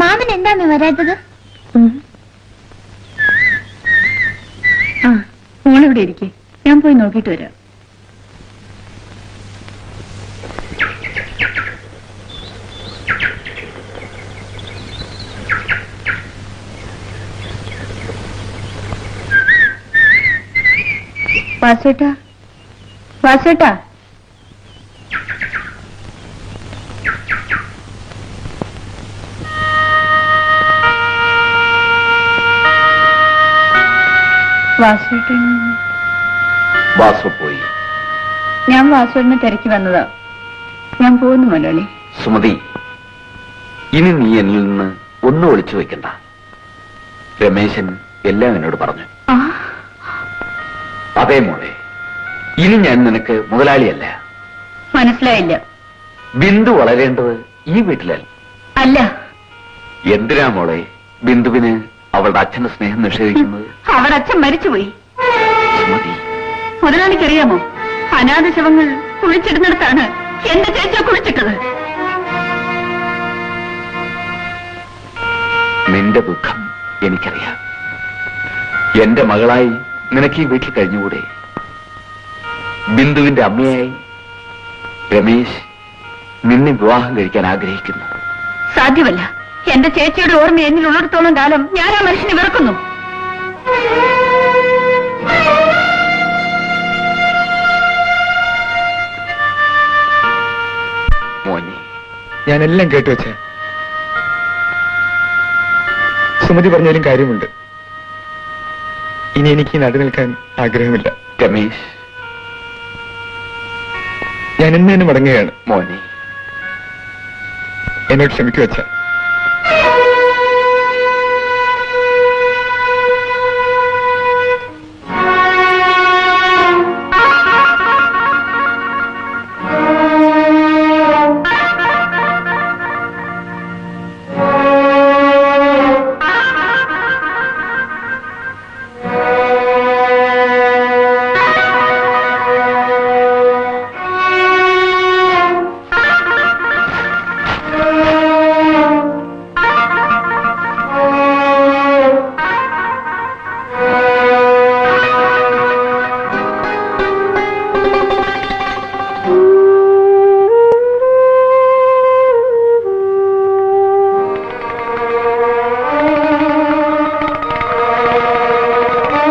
മാമൻ എന്താ വരാത്തത്? ആ, മോളിവിടെ ഇരിക്കേ, ഞാൻ പോയി നോക്കിയിട്ട് വരാം. വാസേട്ടാ, വാസേട്ടാ, വാസുവേട്ടൻ. വാസു പോയി. ഞാൻ വാസുവിനെ തിരക്കി വന്നതാ. ഞാൻ പോകുന്നു മുതലാളി. സുമതി, ഇനി നീ എന്നിൽ നിന്ന് ഒന്നും ഒളിച്ചു വെക്കണ്ട. രമേശൻ എല്ലാം എന്നോട് പറഞ്ഞു. അതേ മോളെ, ഇനി ഞാൻ നിനക്ക് മുതലാളിയല്ല. മനസ്സിലായില്ല. ബിന്ദു വളരേണ്ടത് ഈ വീട്ടിലല്ല. അല്ല. എന്തിനാ മോളെ ബിന്ദുവിന് അവളുടെ അച്ഛന്റെ സ്നേഹം നിഷേധിക്കുന്നത്? അവരുടെ അച്ഛൻ മരിച്ചുപോയി. സുമതി, മുതലാളിക്കറിയാമോ, അനാഥ ശവങ്ങൾ കുഴിച്ചിടുന്നിടത്താണ് എന്റെ ചേച്ചിയെ കുഴിച്ചിട്ടത്. നിന്റെ ദുഃഖം എനിക്കറിയാം. എന്റെ മകളായി നിനക്ക് ഈ വീട്ടിൽ കഴിഞ്ഞുകൂടെ? ബിന്ദുവിന്റെ അമ്മയായി രമേശ് നിന്നെ വിവാഹം കഴിക്കാൻ ആഗ്രഹിക്കുന്നു. സാധ്യമല്ല. എന്റെ ചേച്ചിയുടെ ഓർമ്മ എന്നിലുള്ളിടത്തോളം കാലം ഞാൻ ആ മനുഷ്യനെ വെറുക്കുന്നു. മോനെ, ഞാനെല്ലാം കേട്ടു വെച്ചേ. സുമതി പറഞ്ഞാലും കാര്യമുണ്ട്. ഇനി എനിക്ക് നടുനിൽക്കാൻ നിൽക്കാൻ ആഗ്രഹമില്ല. രമേശ്, ഞാൻ ഇന്ന് തന്നെ മടങ്ങുകയാണ്. മോനെ, എന്നോട് ക്ഷമിക്കു വെച്ച.